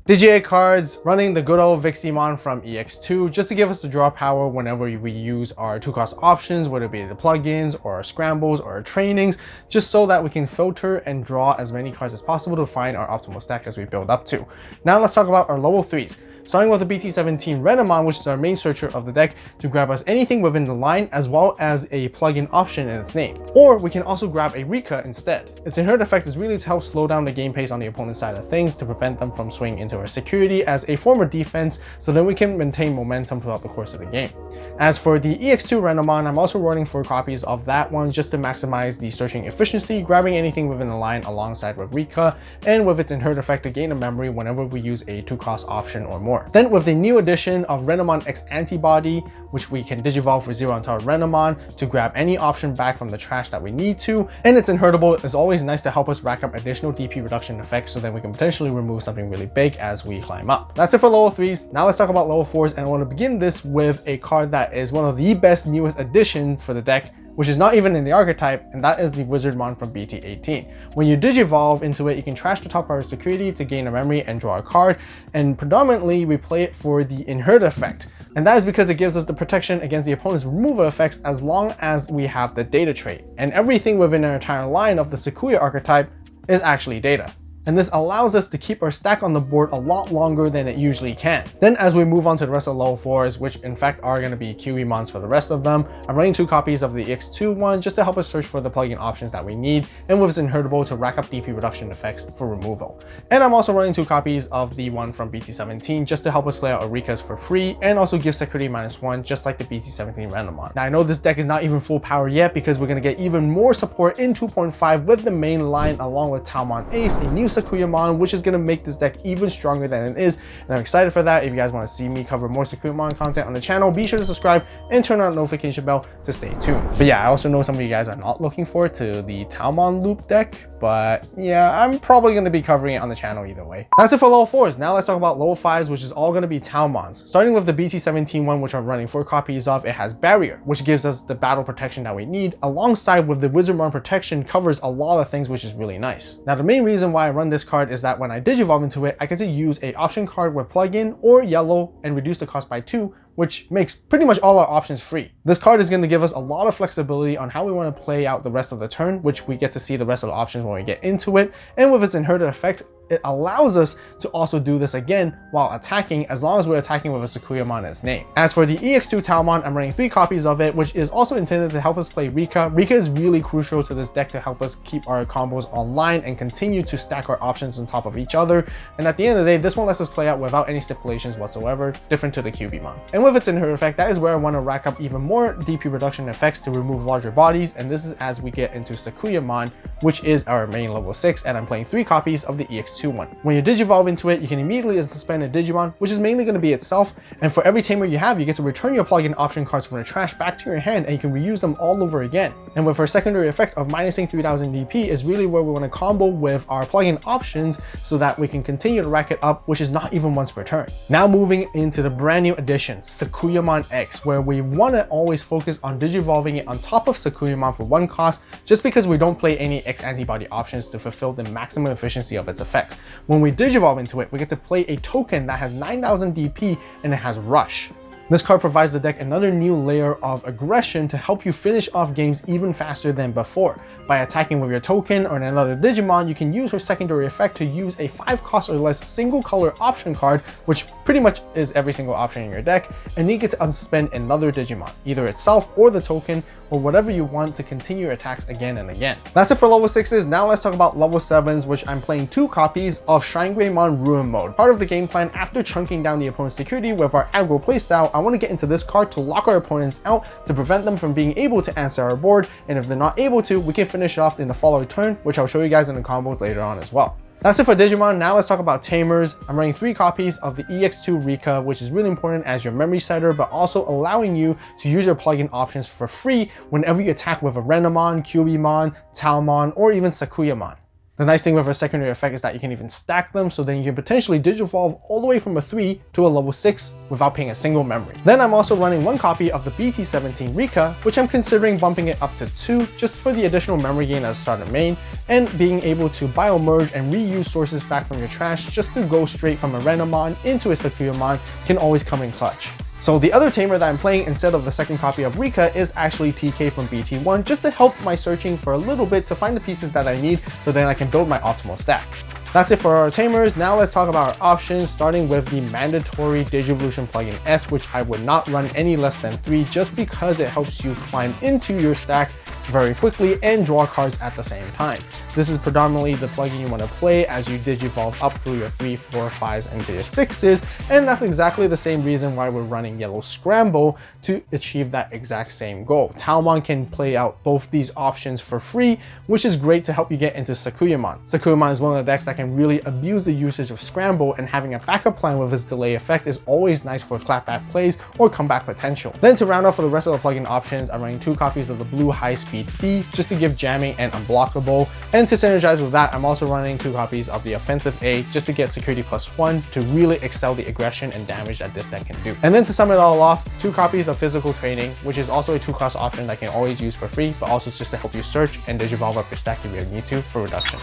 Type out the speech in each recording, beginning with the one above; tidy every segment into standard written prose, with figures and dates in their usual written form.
Digi-Egg cards running the good old Viximon from EX2 just to give us the draw power whenever we use our 2-cost options, whether it be the plugins or our scrambles or our trainings, just so that we can filter and draw as many cards as possible to find our optimal stack as we build up to. Now let's talk about our level 3s. Starting with the BT17 Renamon, which is our main searcher of the deck, to grab us anything within the line as well as a plugin option in its name. Or we can also grab a Rika instead. Its inherent effect is really to help slow down the game pace on the opponent's side of things to prevent them from swinging into our security as a form of defense, so then we can maintain momentum throughout the course of the game. As for the EX2 Renamon, I'm also running 4 copies of that one just to maximize the searching efficiency, grabbing anything within the line alongside with Rika, and with its inherent effect to gain a memory whenever we use a 2-cost option or more. Then with the new addition of Renamon X Antibody, which we can digivolve for 0 onto our Renamon to grab any option back from the trash that we need to, and it's inheritable is always nice to help us rack up additional DP reduction effects so that we can potentially remove something really big as we climb up. That's it for level 3s. Now let's talk about level 4s, and I want to begin this with a card that is one of the best newest additions for the deck, which is not even in the archetype, and that is the Wizardmon from BT18. When you digivolve into it, you can trash the top power security to gain a memory and draw a card, and predominantly we play it for the inherit effect. And that is because it gives us the protection against the opponent's removal effects as long as we have the data trait. And everything within our entire line of the Sakuya archetype is actually data. And this allows us to keep our stack on the board a lot longer than it usually can. Then as we move on to the rest of level 4s, which in fact are going to be QEmons for the rest of them, I'm running 2 copies of the X2 one just to help us search for the plugin options that we need, and with its inheritable to rack up DP reduction effects for removal. And I'm also running 2 copies of the one from BT17 just to help us play out Arikas for free, and also give security -1 just like the BT17 Renamon. Now I know this deck is not even full power yet because we're going to get even more support in 2.5 with the main line along with Talmon Ace, a new Sakuyamon, which is going to make this deck even stronger than it is, and I'm excited for that. If you guys want to see me cover more Sakuyamon content on the channel, be sure to subscribe and turn on the notification bell to stay tuned. But yeah, I also know some of you guys are not looking forward to the Talmon loop deck, but yeah, I'm probably going to be covering it on the channel either way. That's it for level 4s. Now let's talk about level 5s, which is all going to be Talmons. Starting with the BT17 one, which I'm running 4 copies of, it has Barrier, which gives us the battle protection that we need, alongside with the Wizardmon protection covers a lot of things, which is really nice. Now the main reason why I run this card is that when I digivolve into it, I get to use a option card with plugin or yellow and reduce the cost by 2, which makes pretty much all our options free. This card is going to give us a lot of flexibility on how we want to play out the rest of the turn, which we get to see the rest of the options when we get into it, and with its inherited effect, it allows us to also do this again while attacking, as long as we're attacking with a Sakuyamon in its name. As for the EX2 Talmon, I'm running 3 copies of it, which is also intended to help us play Rika. Rika is really crucial to this deck to help us keep our combos online and continue to stack our options on top of each other. And at the end of the day, this one lets us play out without any stipulations whatsoever, different to the QBmon. And with its inherent effect, that is where I want to rack up even more DP reduction effects to remove larger bodies, and this is as we get into Sakuyamon, which is our main level 6, and I'm playing 3 copies of the EX2 one. When you digivolve into it, you can immediately suspend a Digimon, which is mainly going to be itself, and for every tamer you have, you get to return your plugin option cards from the trash back to your hand, and you can reuse them all over again. And with our secondary effect of minusing 3000 DP is really where we want to combo with our plugin options so that we can continue to rack it up, which is not even once per turn. Now moving into the brand new addition, Sakuyamon X, where we want to always focus on digivolving it on top of Sakuyamon for 1 cost, just because we don't play any X Antibody options to fulfill the maximum efficiency of its effects. When we digivolve into it, we get to play a token that has 9000 DP and it has Rush. This card provides the deck another new layer of aggression to help you finish off games even faster than before. By attacking with your token or another Digimon, you can use her secondary effect to use a 5 cost or less single color option card, which pretty much is every single option in your deck, and you get to unsuspend another Digimon, either itself or the token, or whatever you want to continue your attacks again and again. That's it for level 6s. Now let's talk about level 7s, which I'm playing 2 copies of Shrine-Greymon Ruin Mode. Part of the game plan, after chunking down the opponent's security with our aggro playstyle, I want to get into this card to lock our opponents out to prevent them from being able to answer our board, and if they're not able to, we can finish it off in the following turn, which I'll show you guys in the combos later on as well. That's it for Digimon. Now let's talk about Tamers. I'm running 3 copies of the EX2 Rika, which is really important as your memory setter, but also allowing you to use your plugin options for free whenever you attack with a Renamon, QBmon, Talmon, or even Sakuyamon. The nice thing with her secondary effect is that you can even stack them, so then you can potentially Digivolve all the way from a 3 to a level 6 without paying a single memory. Then I'm also running one copy of the BT17 Rika, which I'm considering bumping it up to 2 just for the additional memory gain as a starter main, and being able to biomerge and reuse sources back from your trash just to go straight from a Renamon into a Sakuyamon can always come in clutch. So the other tamer that I'm playing instead of the second copy of Rika is actually TK from BT1, just to help my searching for a little bit to find the pieces that I need so then I can build my optimal stack. That's it for our tamers. Now let's talk about our options, starting with the mandatory Digivolution plugin S, which I would not run any less than 3 just because it helps you climb into your stack very quickly and draw cards at the same time. This is predominantly the plugin you want to play as you Digivolve up through your 3, 4, 5s into your 6s, and that's exactly the same reason why we're running Yellow Scramble to achieve that exact same goal. Talmon can play out both these options for free, which is great to help you get into Sakuyamon. Sakuyamon is one of the decks that can really abuse the usage of Scramble, and having a backup plan with its delay effect is always nice for clapback plays or comeback potential. Then to round off for the rest of the plugin options, I'm running 2 copies of the blue high speed B just to give jamming and unblockable, and to synergize with that I'm also running 2 copies of the offensive A just to get security +1 to really excel the aggression and damage that this deck can do. And then to sum it all off, 2 copies of physical training, which is also a 2-cost option that I can always use for free, but also just to help you search and Digivolve up your stack if you need to for reduction.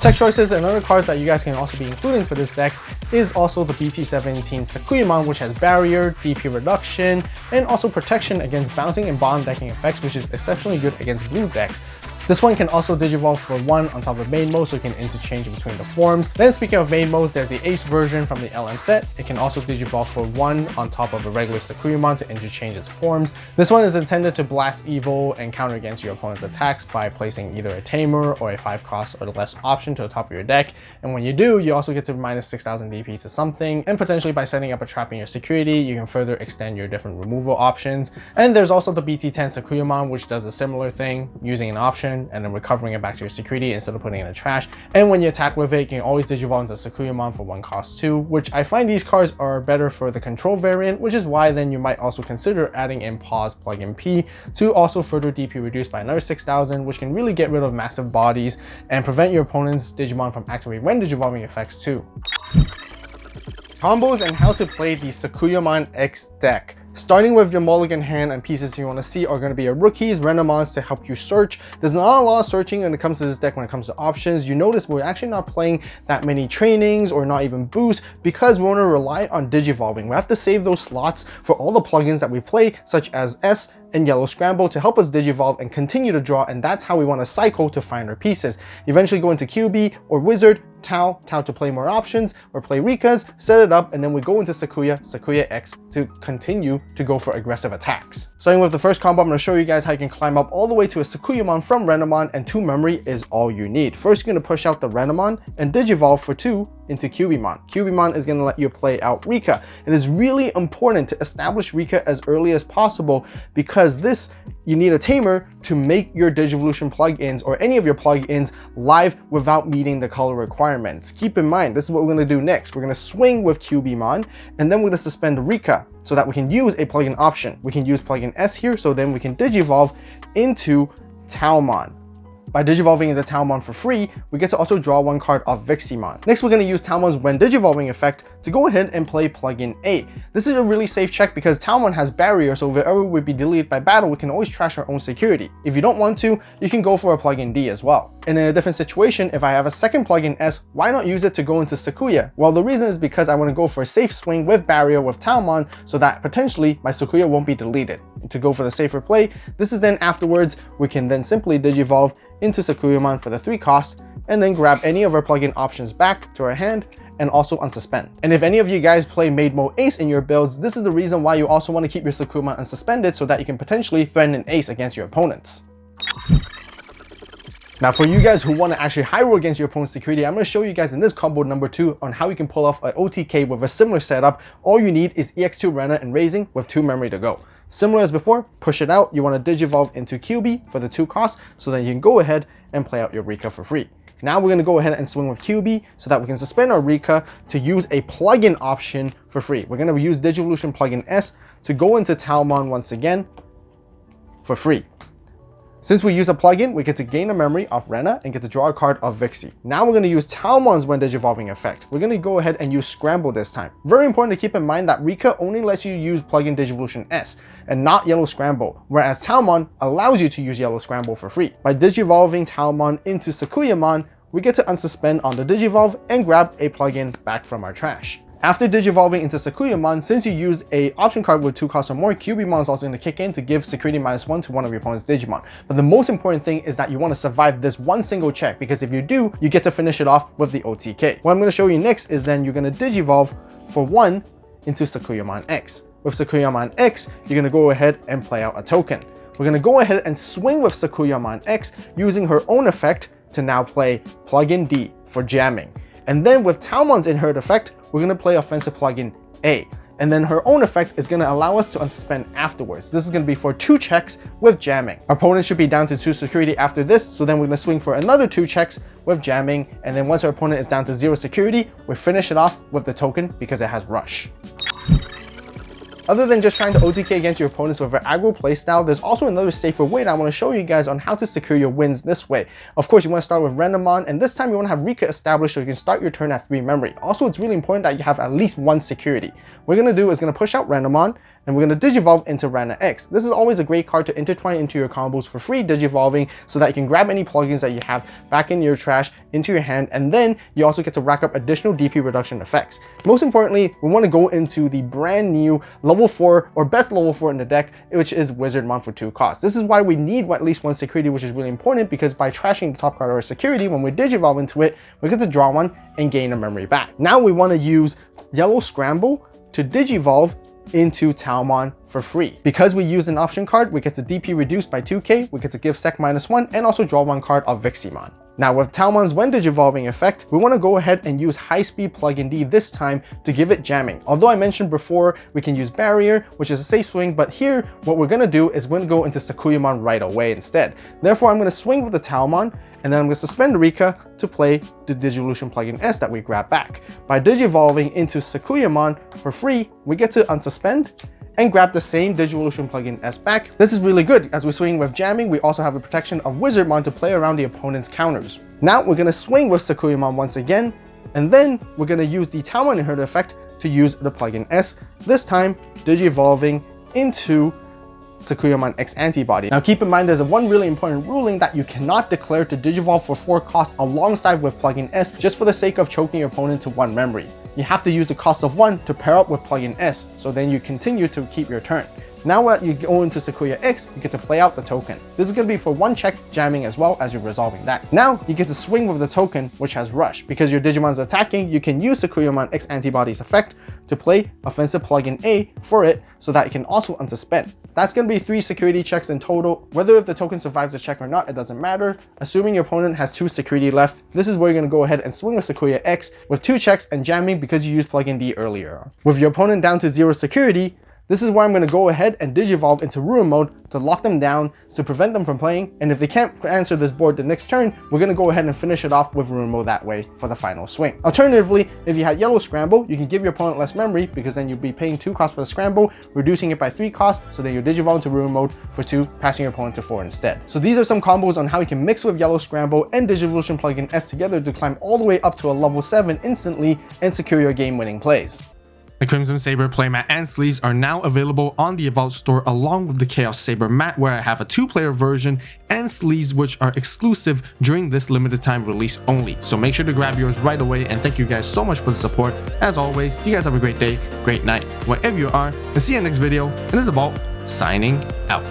Tech choices and other cards that you guys can also be including for this deck is also the BT17 Sakuyamon, which has barrier, DP reduction, and also protection against bouncing and bottom decking effects, which is exceptionally good against blue decks. This one can also Digivolve for 1 on top of main mode, so you can interchange between the forms. Then speaking of main modes, there's the Ace version from the LM set. It can also Digivolve for 1 on top of a regular Sakuyamon to interchange its forms. This one is intended to blast evil and counter against your opponent's attacks by placing either a Tamer or a 5-cost or less option to the top of your deck. And when you do, you also get to minus 6,000 DP to something, and potentially by setting up a trap in your security, you can further extend your different removal options. And there's also the BT10 Sakuyamon, which does a similar thing, using an option and then recovering it back to your security instead of putting it in the trash. And when you attack with it, you can always Digivolve into Sakuyamon for 1 cost too, which I find these cards are better for the control variant, which is why then you might also consider adding in Pause plugin P to also further DP reduce by another 6,000, which can really get rid of massive bodies and prevent your opponent's Digimon from activating when Digivolving effects too. Combos and how to play the Sakuyamon X deck. Starting with your mulligan hand, and pieces you want to see are going to be your rookies, Renamons to help you search. There's not a lot of searching when it comes to this deck when it comes to options. You notice we're actually not playing that many trainings or not even boosts because we want to rely on Digivolving. We have to save those slots for all the plugins that we play, such as S and Yellow Scramble, to help us Digivolve and continue to draw, and that's how we want to cycle to find our pieces. Eventually go into QB or Wizard, Tau to play more options, or play Rikas, set it up, and then we go into Sakuya X to continue to go for aggressive attacks. Starting with the first combo, I'm going to show you guys how you can climb up all the way to a Sakuyamon from Renamon, and 2 memory is all you need. First, you're going to push out the Renamon and Digivolve for 2 into Cubimon. Cubimon is going to let you play out Rika. It is really important to establish Rika as early as possible because this, you need a tamer to make your Digivolution plugins or any of your plugins live without meeting the color requirements. Keep in mind, this is what we're going to do next. We're going to swing with Cubimon, and then we're going to suspend Rika so that we can use a plugin option. We can use plugin S here, so then we can Digivolve into Talmon. By Digivolving into Talmon for free, we get to also draw 1 card off Viximon. Next, we're going to use Talmon's when Digivolving effect to go ahead and play plugin A. This is a really safe check because Talmon has barrier, so if it ever would be deleted by battle, we can always trash our own security. If you don't want to, you can go for a plugin D as well. And in a different situation, if I have a second plugin S, why not use it to go into Sakuya? Well, the reason is because I want to go for a safe swing with barrier with Talmon so that potentially my Sakuya won't be deleted. And to go for the safer play, this is then afterwards, we can then simply Digivolve into Sakuyamon for the 3 cost, and then grab any of our plugin options back to our hand and also unsuspend. And if any of you guys play Maid Mode Ace in your builds, this is the reason why you also want to keep your Sakuyamon unsuspended so that you can potentially threaten an ace against your opponents. Now for you guys who want to actually high roll against your opponent's security, I'm going to show you guys in this combo number 2 on how you can pull off an OTK with a similar setup. All you need is EX2 Rena and Raising with 2 memory to go. Similar as before, push it out. You want to Digivolve into QB for the 2 costs, so that you can go ahead and play out your Rika for free. Now we're going to go ahead and swing with QB so that we can suspend our Rika to use a plugin option for free. We're going to use Digivolution plugin S to go into Talmon once again for free. Since we use a plugin, we get to gain a memory of Rena and get to draw a card of Vixie. Now we're going to use Talmon's when Digivolving effect. We're going to go ahead and use Scramble this time. Very important to keep in mind that Rika only lets you use plugin Digivolution S and not Yellow Scramble, whereas Talmon allows you to use Yellow Scramble for free. By Digivolving Talmon into Sakuyamon, we get to unsuspend on the Digivolve and grab a plugin back from our trash. After Digivolving into Sakuyamon, since you use a option card with 2 costs or more, Cubimon is also going to kick in to give security -1 to one of your opponent's Digimon. But the most important thing is that you want to survive this one single check, because if you do, you get to finish it off with the OTK. What I'm going to show you next is then you're going to Digivolve for 1 into Sakuyamon X. With Sakuyamon X, you're going to go ahead and play out a token. We're going to go ahead and swing with Sakuyamon X using her own effect to now play Plugin D for jamming. And then with Talmon's inherent effect, we're going to play offensive plugin A. And then her own effect is going to allow us to unsuspend afterwards. This is going to be for 2 checks with jamming. Our opponent should be down to 2 security after this, so then we're going to swing for another 2 checks with jamming. And then once our opponent is down to 0 security, we finish it off with the token because it has rush. Other than just trying to OTK against your opponents with an aggro playstyle, there's also another safer way that I want to show you guys on how to secure your wins this way. Of course, you want to start with Renamon, and this time you want to have Rika established so you can start your turn at 3 memory. Also, it's really important that you have at least 1 security. What we're going to do is going to push out Renamon, and we're going to Digivolve into Rena X. This is always a great card to intertwine into your combos for free Digivolving, so that you can grab any plugins that you have back in your trash into your hand, and then you also get to rack up additional DP reduction effects. Most importantly, we want to go into the brand new level 4 or best level 4 in the deck, which is Wizardmon for 2 costs. This is why we need at least 1 security, which is really important, because by trashing the top card or security, when we Digivolve into it, we get to draw 1 and gain a memory back. Now we want to use Yellow Scramble to Digivolve into Talmon for free. Because we used an option card, we get to DP reduce by 2k, we get to give sec -1, and also draw 1 card of Viximon. Now with Talmon's when Digivolving effect, we want to go ahead and use High Speed Plugin D this time to give it jamming. Although I mentioned before, we can use Barrier, which is a safe swing, but here, what we're going to do is we're going to go into Sakuyamon right away instead. Therefore, I'm going to swing with the Talmon, and then I'm going to suspend Rika to play the Digivolution plugin S that we grab back. By Digivolving into Sakuyamon for free, we get to unsuspend and grab the same Digivolution plugin S back. This is really good. As we swing with jamming, we also have the protection of Wizardmon to play around the opponent's counters. Now we're going to swing with Sakuyamon once again, and then we're going to use the Talmon inherent effect to use the plugin S, this time Digivolving into Sakuyamon X Antibody. Now keep in mind there's one really important ruling that you cannot declare to Digivolve for 4 costs alongside with plugin S just for the sake of choking your opponent to 1 memory. You have to use the cost of 1 to pair up with plugin S, so then you continue to keep your turn. Now when you go into Sakuya X, you get to play out the token. This is going to be for 1 check jamming as well as you're resolving that. Now you get to swing with the token, which has rush. Because your Digimon's attacking, you can use Sakuyamon X Antibody's effect to play offensive plugin A for it, so that it can also unsuspend. That's going to be 3 security checks in total. Whether if the token survives the check or not, it doesn't matter. Assuming your opponent has 2 security left, this is where you're going to go ahead and swing with Sakuya X with 2 checks and jamming because you used plugin D earlier. With your opponent down to 0 security, this is where I'm going to go ahead and Digivolve into Ruin mode to lock them down to prevent them from playing, and if they can't answer this board the next turn, we're going to go ahead and finish it off with Ruin mode that way for the final swing. Alternatively, if you had Yellow Scramble, you can give your opponent less memory because then you'll be paying 2 costs for the Scramble, reducing it by 3 costs, so then you Digivolve into Ruin mode for 2, passing your opponent to 4 instead. So these are some combos on how you can mix with Yellow Scramble and Digivolution plugin S together to climb all the way up to a level 7 instantly and secure your game-winning plays. The Crimson Saber playmat and sleeves are now available on the AVAULT store along with the Chaos Saber mat, where I have a 2-player version and sleeves which are exclusive during this limited time release only. So make sure to grab yours right away, and thank you guys so much for the support. As always, you guys have a great day, great night, wherever you are, and see you in the next video. And this is AVAULT signing out.